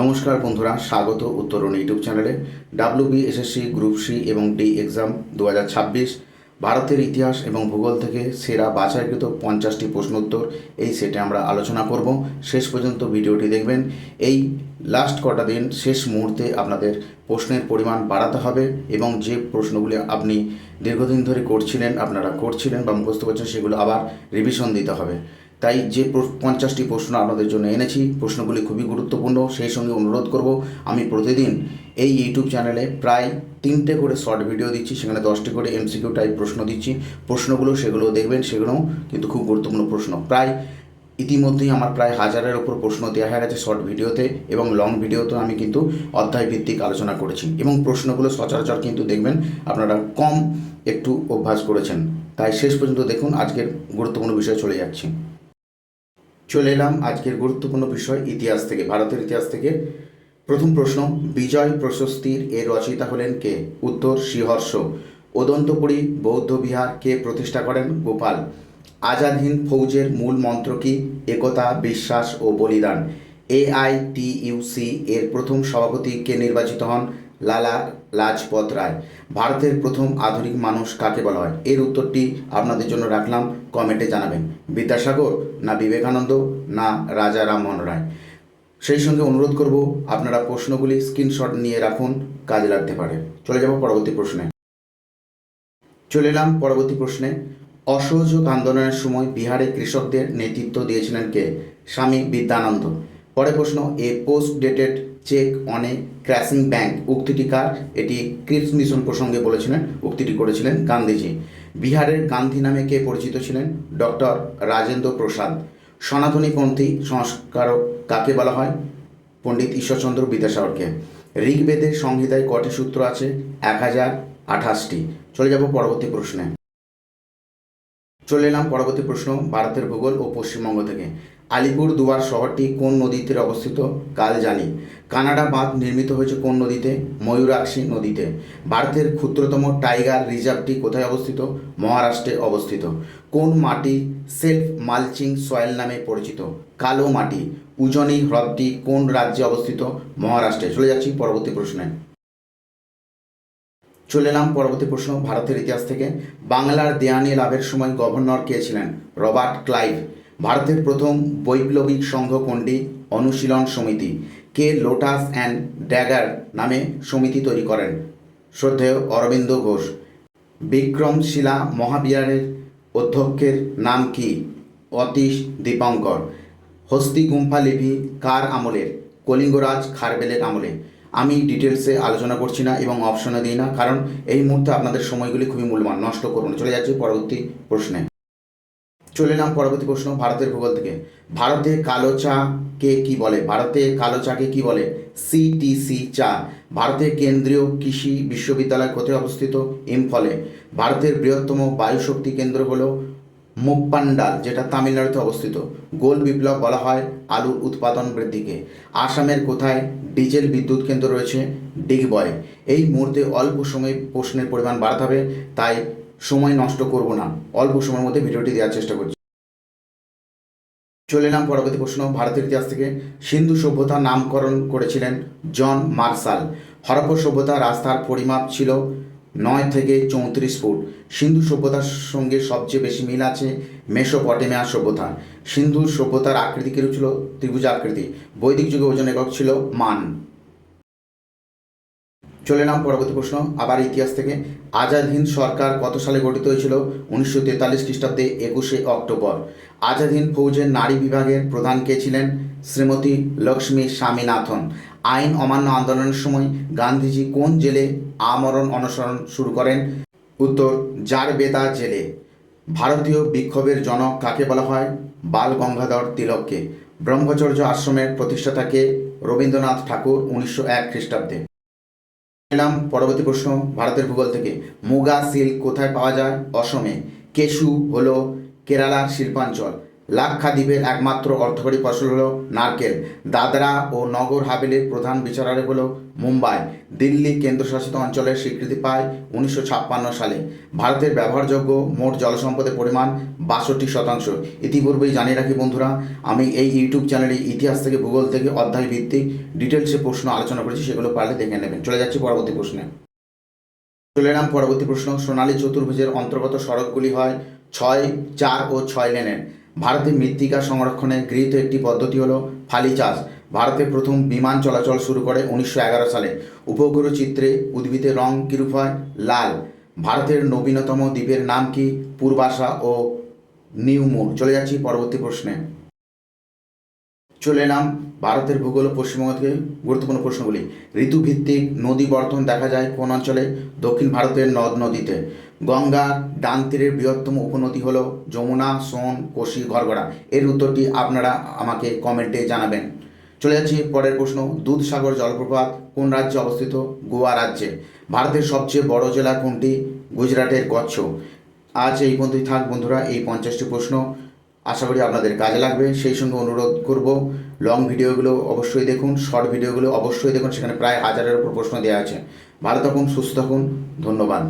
নমস্কার বন্ধুরা, স্বাগত উত্তরণ ইউটিউব চ্যানেলে। WBSSC গ্রুপ সি এবং ডি এক্সাম 2026 ভারতের ইতিহাস এবং ভূগোল থেকে সেরা বাছাইকৃত 50টি প্রশ্ন উত্তর এই সেটে আমরা আলোচনা করব। শেষ পর্যন্ত ভিডিওটি দেখবেন। এই লাস্ট কটা দিন শেষ মুহূর্তে আপনাদের প্রশ্নের পরিমাণ বাড়াতে হবে এবং যে প্রশ্নগুলি আপনি দীর্ঘদিন ধরে করছিলেন বা মুখস্থ করছেন সেগুলো আবার রিভিশন দিতে হবে। তাই যে 50টি প্রশ্ন আপনাদের জন্য এনেছি, প্রশ্নগুলি খুবই গুরুত্বপূর্ণ। সেই সঙ্গে অনুরোধ করব, আমি প্রতিদিন এই ইউটিউব চ্যানেলে প্রায় 3টে করে শর্ট ভিডিও দিচ্ছি, সেখানে 10টি করে MCQ টাইপ প্রশ্ন দিচ্ছি। সেগুলো দেখবেন, সেগুলোও কিন্তু খুব গুরুত্বপূর্ণ প্রশ্ন। ইতিমধ্যেই আমার প্রায় 1000-এর ওপর প্রশ্ন দেওয়া হয়ে গেছে শর্ট ভিডিওতে, এবং লং ভিডিওতে আমি কিন্তু অধ্যায় ভিত্তিক আলোচনা করেছি, এবং প্রশ্নগুলো সচরাচর কিন্তু দেখবেন আপনারা কম একটু অভ্যাস করেছেন। তাই শেষ পর্যন্ত দেখুন। আজকের গুরুত্বপূর্ণ বিষয়ে চলে এলাম আজকের গুরুত্বপূর্ণ বিষয় ইতিহাস থেকে, ভারতের ইতিহাস থেকে। প্রথম প্রশ্ন, বিজয় প্রশস্তির এর রচয়িতা হলেন কে? উত্তর, শ্রীহর্ষ। ওদন্তপুরী বৌদ্ধ বিহার কে প্রতিষ্ঠা করেন? গোপাল। আজাদ হিন্দ ফৌজের মূল মন্ত্র কি? একতা, বিশ্বাস ও বলিদান। AITUC এর প্রথম সভাপতি কে নির্বাচিত হন? লালা লাজপত রায়। ভারতের প্রথম আধুনিক মানুষ কাকে বলা হয়? এর উত্তরটি আপনাদের জন্য রাখলাম, কমেন্টে জানাবেন। বিদ্যাসাগর, না বিবেকানন্দ, না রাজা রামমোহন রায়? সেই সঙ্গে অনুরোধ করব আপনারা প্রশ্নগুলি স্ক্রিনশট নিয়ে রাখুন, কাজে লাগতে পারে। চলে এলাম পরবর্তী প্রশ্নে। অসহযোগ আন্দোলনের সময় বিহারে কৃষকদের নেতৃত্ব দিয়েছিলেন কে? স্বামী বিদ্যানন্দ। পরের প্রশ্ন, a post dated cheque on a crashing bank উক্তিটি কার? এটি ক্রিপস মিশন প্রসঙ্গে বলেছিলেন, উক্তিটি করেছিলেন গান্ধীজি। বিহারের গান্ধী নামে কে পরিচিত ছিলেন? ডক্টর রাজেন্দ্র প্রসাদ। সনাতনীপন্থী সংস্কারক কাকে বলা হয়? পণ্ডিত ঈশ্বরচন্দ্র বিদ্যাসাগরকে। ঋগ্বেদের সংহিতায় কটি সূত্র আছে? 1028টি। চলে এলাম পরবর্তী প্রশ্ন, ভারতের ভূগোল ও পশ্চিমবঙ্গ থেকে। আলিপুর দুয়ার শহরটি কোন নদীর তীরে অবস্থিত? কাল জানি। কানাডা বাঁধ নির্মিত হয়েছে কোন নদীতে? ময়ূরাক্ষী নদীতে। ভারতের ক্ষুদ্রতম টাইগার রিজার্ভটি কোথায় অবস্থিত? মহারাষ্ট্রে অবস্থিত। কোন মাটি সেলফ মালচিং সয়েল নামে পরিচিত? কালো মাটি। উজনি হ্রদটি কোন রাজ্যে অবস্থিত? মহারাষ্ট্রে। চলে এলাম পরবর্তী প্রশ্ন, ভারতের ইতিহাস থেকে। বাংলার দেওয়ানি লাভের সময় গভর্নর কে ছিলেন? Robert Clive. ভারতের প্রথম বৈপ্লবিক সংঘ কোনটি? অনুশীলন সমিতি। কে লোটাস অ্যান্ড ড্যাগার নামে সমিতি তৈরি করেন? শ্রদ্ধেয় অরবিন্দ ঘোষ। বিক্রমশিলা মহাবিহারের অধ্যক্ষের নাম কি? অতীশ দীপঙ্কর। হস্তি গুম্ফা লিপি কার আমলের? কলিঙ্গরাজ খারবেলের আমলে। আমি ডিটেলসে আলোচনা করছি না এবং অপশনে দিই না, কারণ এই মুহূর্তে আপনাদের সময়গুলি খুবই মূল্যবান, নষ্ট করুন। চলে এলাম পরবর্তী প্রশ্ন, ভারতের ভূগোল থেকে। ভারতে কালো চাকে কি বলে? CTC চা। ভারতের কেন্দ্রীয় কৃষি বিশ্ববিদ্যালয় কোথায় অবস্থিত? ইম্ফলে। ভারতের বৃহত্তম বায়ুশক্তি কেন্দ্র হল মুপ্পান্ডাল, যেটা তামিলনাড়ুতে অবস্থিত। গোল বিপ্লব বলা হয় আলুর উৎপাদন বৃদ্ধিকে। আসামের কোথায় ডিজেল বিদ্যুৎ কেন্দ্র রয়েছে? ডিগবয়ে। এই মুহূর্তে অল্প সময় প্রশ্নের পরিমাণ বাড়াতে হবে, তাই সময় নষ্ট করব না, অল্প সময়ের মধ্যে ভিডিওটি দেওয়ার চেষ্টা করছি। চলে এলাম পরবর্তী প্রশ্ন, ভারতের ইতিহাস থেকে। সিন্ধু সভ্যতা নামকরণ করেছিলেন জন মার্শাল। হরপ্পা সভ্যতা রাস্তার পরিমাপ ছিল 9 থেকে 34 ফুট। সিন্ধু সভ্যতার সঙ্গে সবচেয়ে বেশি মিল আছে মেসোপটেমিয়া সভ্যতা। সিন্ধু সভ্যতার আকৃতি কিরূপ ছিল? ত্রিভুজাকৃতি। বৈদিক যুগে ওজন একক ছিল মান। চলে এলাম পরবর্তী প্রশ্ন, আবার ইতিহাস থেকে। আজাদ হিন্দ সরকার কত সালে গঠিত হয়েছিল? 1943 খ্রিস্টাব্দে 21শে অক্টোবর। আজাদ হিন্দ ফৌজের নারী বিভাগের প্রধান কে ছিলেন? শ্রীমতী লক্ষ্মী স্বামীনাথন। আইন অমান্য আন্দোলনের সময় গান্ধীজি কোন জেলে আমরণ অনশন শুরু করেন? উত্তর, জারবেদা জেলে। ভারতীয় বিক্ষোভের জনক কাকে বলা হয়? বাল গঙ্গাধর তিলককে। ব্রহ্মচর্য আশ্রমের প্রতিষ্ঠাতাকে? রবীন্দ্রনাথ ঠাকুর, 1901 খ্রিস্টাব্দে। এলাম পরবর্তী প্রশ্ন, ভারতের ভূগোল থেকে। মুগা সিল্ক কোথায় পাওয়া যায়? অসমে। কেশু হলো কেরালার শিল্পাঞ্চল। লাক্ষাদ্বীপের একমাত্র অর্থকরী ফসল হলো নারকেল। দাদরা ও নগর হাভেলির প্রধান বিচারালয় হলো মুম্বাই। দিল্লি কেন্দ্রশাসিত অঞ্চলের স্বীকৃতি পায় 1956 সালে। ভারতের ব্যবহারযোগ্য মোট জলসম্পদের পরিমাণ 62%। ইতিপূর্বেই জানিয়ে রাখি বন্ধুরা, আমি এই ইউটিউব চ্যানেলে ইতিহাস থেকে ভূগোল থেকে অধ্যায় ভিত্তিক ডিটেলসে প্রশ্ন আলোচনা করেছি, সেগুলো পারলে দেখে নেবেন। চলে যাচ্ছি পরবর্তী প্রশ্নে। চলে এলাম পরবর্তী প্রশ্ন। সোনালী চতুর্ভুজের অন্তর্গত সড়কগুলি হয় 6, 4 ও 6 লেনের। ভারতে মৃত্তিকা সংরক্ষণে গৃহীত একটি পদ্ধতি হলো ফালি চাষ। ভারতে প্রথম বিমান চলাচল শুরু করে 1911 সালে। উপগ্রহ চিত্রে উদ্ভিদের রং কিরূপ হয়? লাল। ভারতের নবীনতম দ্বীপের নাম কি? পূর্বাশা ও নিউমুর। চলে যাচ্ছি পরবর্তী প্রশ্নে। চলে এলাম ভারতের ভূগোল ও পশ্চিমবঙ্গ থেকে গুরুত্বপূর্ণ প্রশ্নগুলি। ঋতুভিত্তিক নদী বর্তন দেখা যায় কোন অঞ্চলে? দক্ষিণ ভারতের নদ নদীতে। গঙ্গার ডান তীরের বৃহত্তম উপনদী হল যমুনা, সোন, কোশি, ঘরঘরা। এর উত্তরটি আপনারা আমাকে কমেন্টে জানাবেন। চলে যাচ্ছি পরের প্রশ্ন। দুধসাগর জলপ্রপাত কোন রাজ্যে অবস্থিত? গোয়া রাজ্যে। ভারতের সবচেয়ে বড় জেলা কোনটি? গুজরাটের কচ্ছ। আজ এই পর্যন্তই থাক বন্ধুরা এই 50টি প্রশ্ন। আশা করি আপনাদের কাজে লাগবে। সেই সঙ্গে অনুরোধ করব, লং ভিডিওগুলো অবশ্যই দেখুন, শর্ট ভিডিওগুলো অবশ্যই দেখুন, সেখানে প্রায় 1000-এর উপর প্রশ্ন দেওয়া আছে। ভালো থাকুন, সুস্থ থাকুন, ধন্যবাদ।